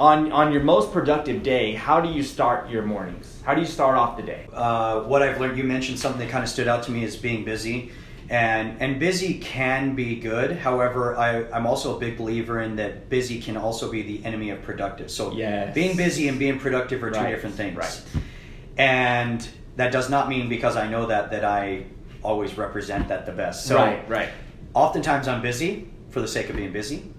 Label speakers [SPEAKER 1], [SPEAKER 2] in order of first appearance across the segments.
[SPEAKER 1] On your most productive day, how do you start your mornings? How do you start off the day?
[SPEAKER 2] What I've learned, you mentioned something that kind of stood out to me, is being busy. And busy can be good. However, I'm also a big believer in that busy can also be the enemy of productive. So being busy and being productive are two different things.
[SPEAKER 1] Right.
[SPEAKER 2] And that does not mean, because I know that I always represent that the best. So
[SPEAKER 1] Right.
[SPEAKER 2] Oftentimes I'm busy for the sake of being busy,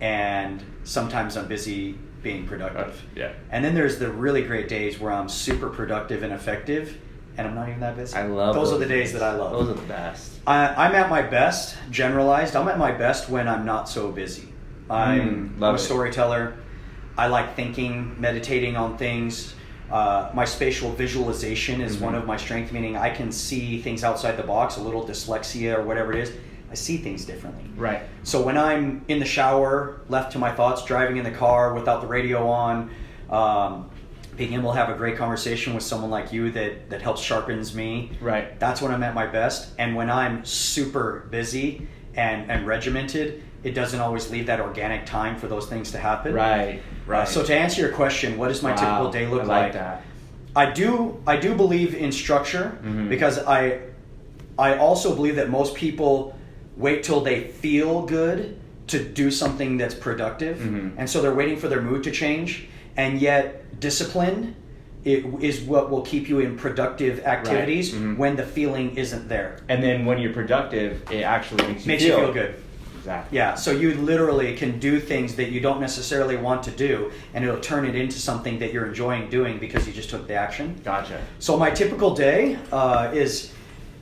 [SPEAKER 2] and sometimes I'm busy being productive. And then there's the really great days where I'm super productive and effective, and I'm not even that busy.
[SPEAKER 1] I love
[SPEAKER 2] those are the days that I love.
[SPEAKER 1] Those are the best.
[SPEAKER 2] I'm at my best, generalized. I'm at my best when I'm not so busy. I'm a storyteller. I like thinking, meditating on things. My spatial visualization is one of my strengths, meaning I can see things outside the box, a little dyslexia or whatever it is. I see things differently.
[SPEAKER 1] Right.
[SPEAKER 2] So when I'm in the shower, left to my thoughts, driving in the car without the radio on, being able to have a great conversation with someone like you that helps sharpens me.
[SPEAKER 1] Right.
[SPEAKER 2] That's when I'm at my best. And when I'm super busy and regimented, it doesn't always leave that organic time for those things to happen.
[SPEAKER 1] Right.
[SPEAKER 2] So to answer your question, what does my typical day look
[SPEAKER 1] like? That.
[SPEAKER 2] I do believe in structure, because I also believe that most people wait till they feel good to do something that's productive. And so they're waiting for their mood to change. And yet discipline is what will keep you in productive activities when the feeling isn't there.
[SPEAKER 1] And then when you're productive, it actually makes you
[SPEAKER 2] feel good.
[SPEAKER 1] Exactly.
[SPEAKER 2] Yeah, so you literally can do things that you don't necessarily want to do, and it'll turn it into something that you're enjoying doing because you just took the action.
[SPEAKER 1] Gotcha.
[SPEAKER 2] So my typical day is,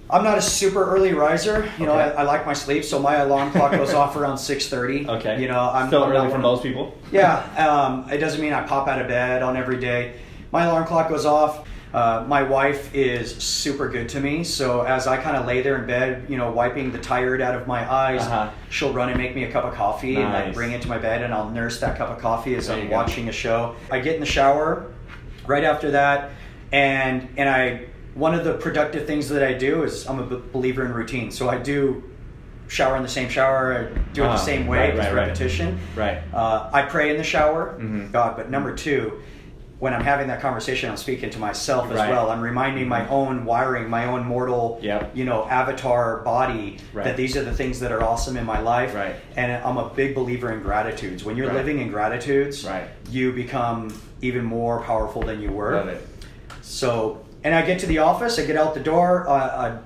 [SPEAKER 2] I'm not a super early riser. You know, I like my sleep, so my alarm clock goes off around 6:30.
[SPEAKER 1] Okay.
[SPEAKER 2] You know, I'm
[SPEAKER 1] still early for most people.
[SPEAKER 2] Yeah. It doesn't mean I pop out of bed on every day. My alarm clock goes off. My wife is super good to me, so as I kind of lay there in bed, you know, wiping the tired out of my eyes, she'll run and make me a cup of coffee and like bring it to my bed, and I'll nurse that cup of coffee as I'm watching a show. I get in the shower right after that, and one of the productive things that I do is, I'm a believer in routine. So I do shower in the same shower, I do it the same way, just repetition. I pray in the shower, God, but number two, when I'm having that conversation, I'm speaking to myself as well. I'm reminding my own wiring, my own mortal, you know, avatar body, that these are the things that are awesome in my life. And I'm a big believer in gratitudes. When you're living in gratitudes, you become even more powerful than you were.
[SPEAKER 1] Love it.
[SPEAKER 2] So, and I get to the office, I get out the door, I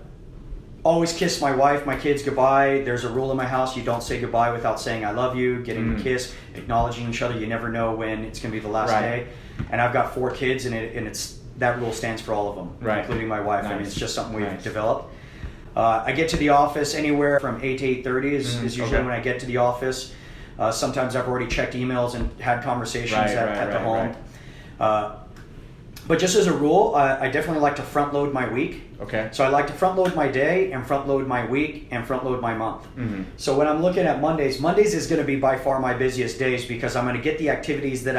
[SPEAKER 2] always kiss my wife, my kids goodbye. There's a rule in my house, you don't say goodbye without saying I love you, getting a kiss, acknowledging each other. You never know when it's going to be the last day. And I've got 4 kids, and it's that rule stands for all of them, including my wife. I mean, it's just something we've developed. I get to the office anywhere from 8 to 8:30 is usually when I get to the office. Sometimes I've already checked emails and had conversations at the home. But just as a rule, I definitely like to front load my week. So I like to front load my day and front load my week and front load my month. So when I'm looking at Mondays is going to be by far my busiest days, because I'm going to get the activities that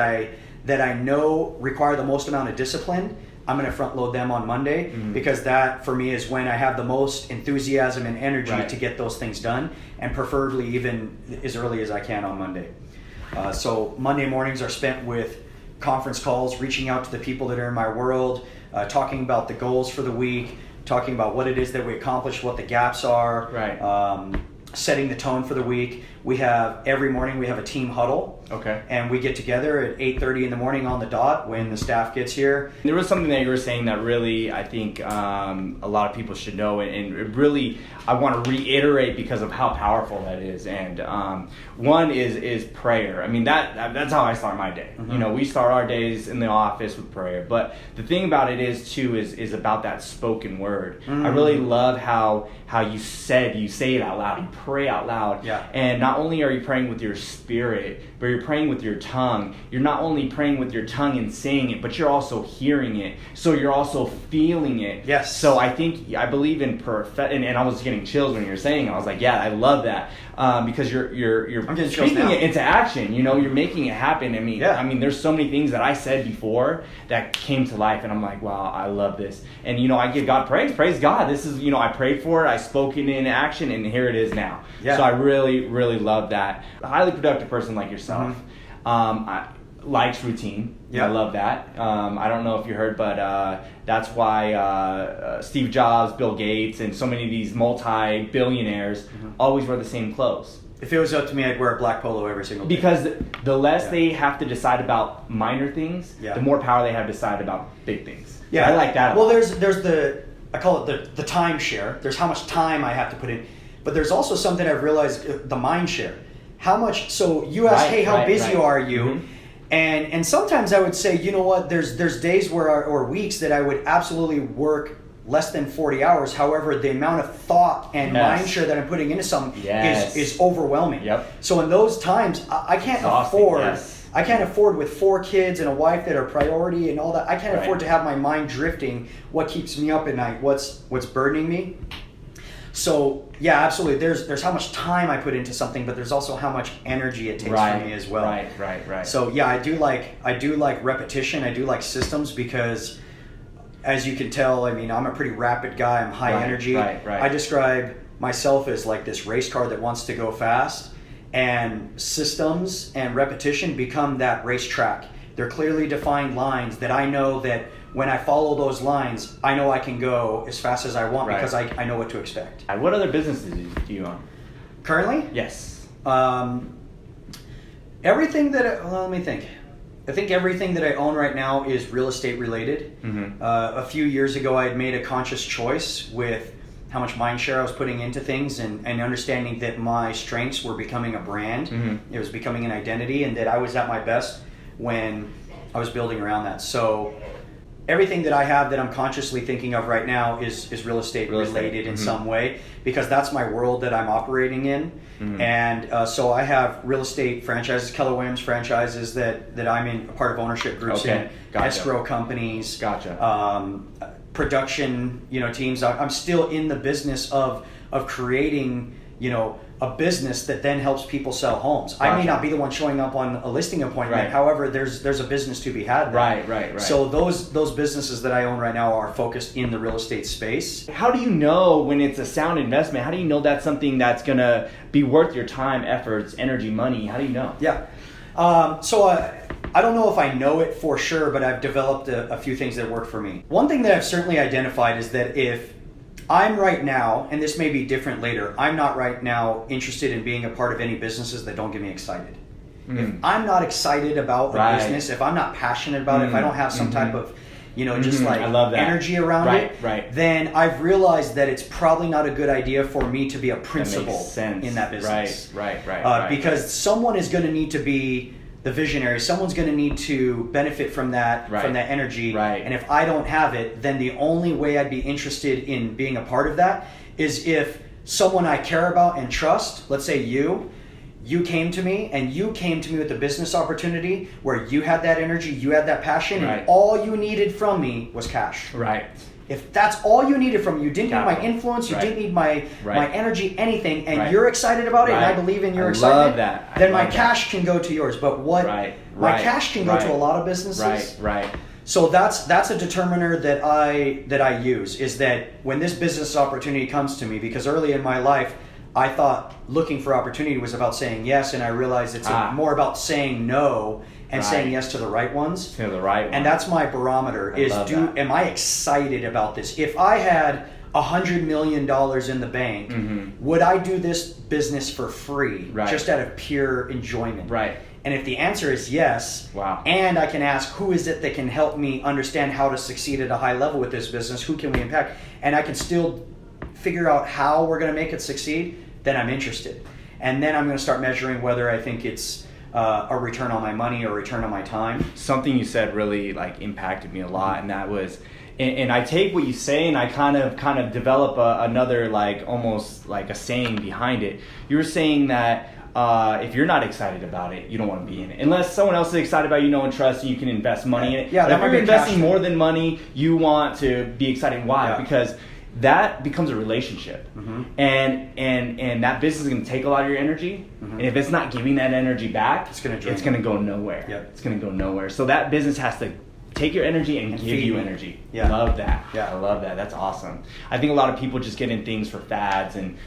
[SPEAKER 2] I know require the most amount of discipline. I'm going to front load them on Monday, because that for me is when I have the most enthusiasm and energy to get those things done, and preferably even as early as I can on Monday. So Monday mornings are spent with conference calls, reaching out to the people that are in my world, talking about the goals for the week, talking about what it is that we accomplished, what the gaps are, setting the tone for the week. Every morning we have a team huddle. And we get together at 8:30 in the morning on the dot when the staff gets here.
[SPEAKER 1] There was something that you were saying that really, I think, a lot of people should know, and it really, I want to reiterate because of how powerful that is. And one is prayer. I mean, that's how I start my day. You know, we start our days in the office with prayer. But the thing about it is about that spoken word. I really love how you say it out loud. You pray out loud. And not only are you praying with your spirit, but you're praying with your tongue. You're not only praying with your tongue and saying it, but you're also hearing it. So you're also feeling it. So I believe in and I was getting chills when you were saying it. I was like, yeah, I love that. Because you're speaking it into action. You know, you're making it happen. I mean, there's so many things that I said before that came to life, and I'm like, wow, I love this. And you know, I give God praise God. This is, you know, I prayed for it, I spoke it in action, and here it is now. So I really, really love that. A highly productive person like yourself. likes routine.
[SPEAKER 2] Yeah.
[SPEAKER 1] I love that. I don't know if you heard, but that's why Steve Jobs, Bill Gates, and so many of these multi-billionaires always wear the same clothes.
[SPEAKER 2] If it was up to me, I'd wear a black polo every single day.
[SPEAKER 1] Because the less they have to decide about minor things, the more power they have to decide about big things.
[SPEAKER 2] Yeah,
[SPEAKER 1] I like that.
[SPEAKER 2] Well, there's I call it the time share. There's how much time I have to put in, but there's also something I've realized, the mind share. How much? So you ask, hey, how busy are you? Mm-hmm. And sometimes I would say, you know what? There's days or weeks that I would absolutely work less than 40 hours. However, the amount of thought and mind share that I'm putting into something is overwhelming.
[SPEAKER 1] Yep.
[SPEAKER 2] So in those times, I can't afford. I can't afford, with 4 kids and a wife that are priority and all that, I can't afford to have my mind drifting. What keeps me up at night? What's burdening me? So yeah, absolutely. There's how much time I put into something, but there's also how much energy it takes from me as well.
[SPEAKER 1] Right.
[SPEAKER 2] So yeah, I do like repetition. I do like systems because, as you can tell, I mean, I'm a pretty rapid guy. I'm high energy.
[SPEAKER 1] Right.
[SPEAKER 2] I describe myself as like this race car that wants to go fast, and systems and repetition become that racetrack. They're clearly defined lines that I know that when I follow those lines, I know I can go as fast as I want because I know what to expect.
[SPEAKER 1] What other businesses do you own?
[SPEAKER 2] Currently?
[SPEAKER 1] Yes.
[SPEAKER 2] Everything that let me think. I think everything that I own right now is real estate related. Mm-hmm. A few years ago, I had made a conscious choice with how much mind share I was putting into things and understanding that my strengths were becoming a brand. Mm-hmm. It was becoming an identity, and that I was at my best when I was building around that. So everything that I have that I'm consciously thinking of right now is real estate related in some way, because that's my world that I'm operating in. Mm-hmm. And so I have real estate franchises, Keller Williams franchises that I'm in a part of ownership groups in, escrow companies, production, teams. I'm still in the business of creating, a business that then helps people sell homes. Gotcha. I may not be the one showing up on a listing appointment. Right. However, there's a business to be had there.
[SPEAKER 1] Right.
[SPEAKER 2] So those businesses that I own right now are focused in the real estate space.
[SPEAKER 1] How do you know when it's a sound investment? How do you know that's something that's going to be worth your time, efforts, energy, money? How do you know?
[SPEAKER 2] Yeah. So I don't know if I know it for sure, but I've developed a few things that work for me. One thing that I've certainly identified is that if I'm right now, and this may be different later, I'm not right now interested in being a part of any businesses that don't get me excited. If I'm not excited about a business, if I'm not passionate about it, if I don't have some type of, just like energy around it, then I've realized that it's probably not a good idea for me to be a principal in that business. Right. Because someone is going to need to be the visionary. Someone's going to need to benefit from that energy. And if I don't have it, then the only way I'd be interested in being a part of that is if someone I care about and trust, let's say you came to me with a business opportunity where you had that energy, you had that passion, and all you needed from me was cash.
[SPEAKER 1] Right.
[SPEAKER 2] If that's all you needed from me, you didn't need my influence, you didn't need my energy, anything, and you're excited about it, and I believe in your excitement, then my cash can go to yours. But my cash can go to a lot of businesses. Right. So that's a determiner that I use, is that when this business opportunity comes to me, because early in my life, I thought looking for opportunity was about saying yes, and I realized it's more about saying no and saying yes to the right ones. And that's my barometer, am I excited about this? If I had $100 million in the bank, would I do this business for free, just out of pure enjoyment? And if the answer is yes, and I can ask who is it that can help me understand how to succeed at a high level with this business, who can we impact, and I can still figure out how we're going to make it succeed, then I'm interested. And then I'm going to start measuring whether I think it's a return on my money or a return on my time.
[SPEAKER 1] Something you said really impacted me a lot, and that was, and I take what you say and I kind of develop another almost like a saying behind it. You were saying that if you're not excited about it, you don't want to be in it. Unless someone else is excited about it, you know and trust, and you can invest money in it.
[SPEAKER 2] Yeah,
[SPEAKER 1] but if you're investing more than money, you want to be excited. Why? Yeah. Because that becomes a relationship, and that business is going to take a lot of your energy, and if it's not giving that energy back, it's going to go nowhere. It's going to go nowhere. So that business has to take your energy and give you energy. Love that. I love that. That's awesome. I think a lot of people just get in things for fads and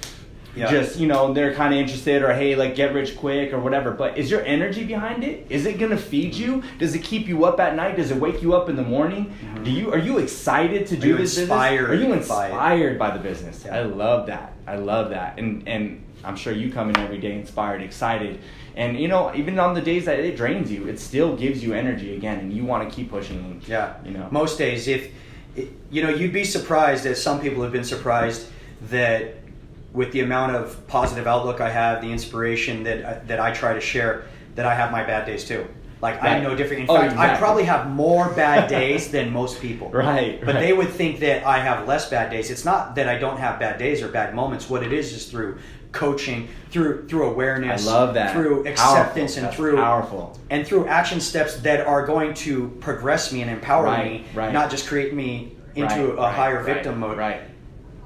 [SPEAKER 2] Yeah.
[SPEAKER 1] Just, they're kind of interested, or hey, like get rich quick or whatever. But is your energy behind it? Is it going to feed you? Does it keep you up at night? Does it wake you up in the morning? Are you excited to do this business? Are you inspired by the business?
[SPEAKER 2] Yeah.
[SPEAKER 1] I love that. And I'm sure you come in every day inspired, excited. And, even on the days that it drains you, it still gives you energy again, and you want to keep pushing.
[SPEAKER 2] Yeah. Most days, you'd be surprised, as some people have been surprised, that with the amount of positive outlook I have, the inspiration that I try to share, that I have my bad days too. Like, I'm no different. In fact,
[SPEAKER 1] exactly.
[SPEAKER 2] I probably have more bad days than most people.
[SPEAKER 1] Right.
[SPEAKER 2] But they would think that I have less bad days. It's not that I don't have bad days or bad moments. What it is through coaching, through awareness,
[SPEAKER 1] I love that.
[SPEAKER 2] through acceptance,
[SPEAKER 1] Powerful.
[SPEAKER 2] and through
[SPEAKER 1] powerful.
[SPEAKER 2] And through action steps that are going to progress me and empower me, not just create me into a higher victim mode.
[SPEAKER 1] Right.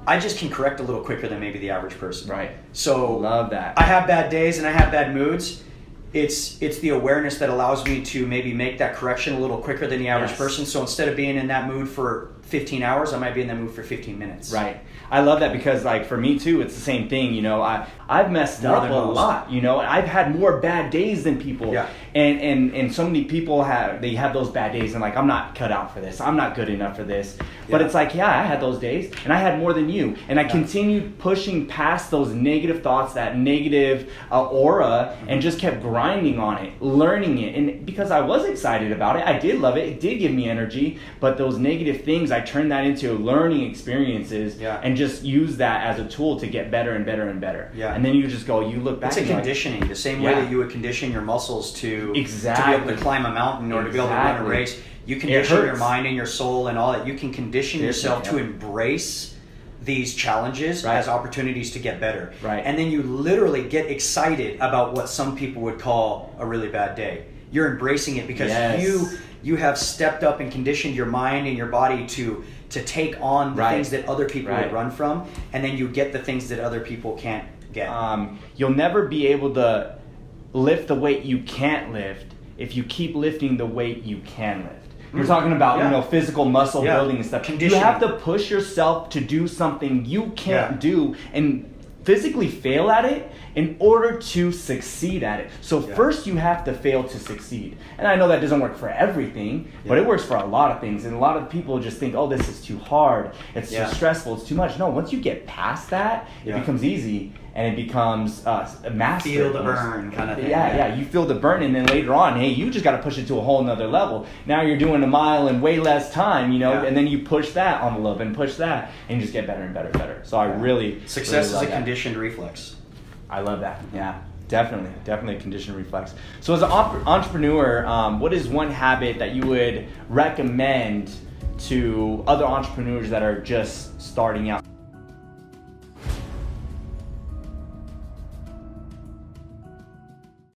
[SPEAKER 2] I just can correct a little quicker than maybe the average person.
[SPEAKER 1] Right.
[SPEAKER 2] So
[SPEAKER 1] love that.
[SPEAKER 2] I have bad days and I have bad moods. It's the awareness that allows me to maybe make that correction a little quicker than the average person. So instead of being in that mood for 15 hours, I might be in that mood for 15 minutes.
[SPEAKER 1] Right. I love that, because like for me too, it's the same thing. I've messed up a lot. I've had more bad days than people.
[SPEAKER 2] Yeah.
[SPEAKER 1] And so many people have those bad days, and like, I'm not cut out for this. I'm not good enough for this. But it's like, I had those days, and I had more than you. And I continued pushing past those negative thoughts, that negative aura, and just kept grinding on it, learning it. And because I was excited about it, I did love it. It did give me energy. But those negative things, I turned that into learning experiences, and just use that as a tool to get better and better and better.
[SPEAKER 2] Yeah.
[SPEAKER 1] And then you just go, you look back.
[SPEAKER 2] It's a conditioning, the same way that you would condition your muscles to be able to climb a mountain or to be able to run a race. You condition your mind and your soul and all that. You can condition yourself to embrace these challenges as opportunities to get better.
[SPEAKER 1] Right.
[SPEAKER 2] And then you literally get excited about what some people would call a really bad day. You're embracing it because you have stepped up and conditioned your mind and your body to take on the things that other people would run from, and then you get the things that other people can't get.
[SPEAKER 1] You'll never be able to lift the weight you can't lift if you keep lifting the weight you can lift. You're talking about physical muscle building and stuff. You have to push yourself to do something you can't do and physically fail at it in order to succeed at it. So first you have to fail to succeed. And I know that doesn't work for everything, but it works for a lot of things. And a lot of people just think, oh, this is too hard. It's too stressful. It's too much. No, once you get past that, it becomes easy. And it becomes a master.
[SPEAKER 2] Feel the burn kind of thing.
[SPEAKER 1] Yeah, you feel the burn, and then later on, hey, you just got to push it to a whole nother level. Now you're doing a mile in way less time, and then you push that envelope and push that, and you just get better and better and better. So I really
[SPEAKER 2] success
[SPEAKER 1] really
[SPEAKER 2] is a conditioned reflex.
[SPEAKER 1] I love that. Yeah, definitely a conditioned reflex. So as an entrepreneur, what is one habit that you would recommend to other entrepreneurs that are just starting out?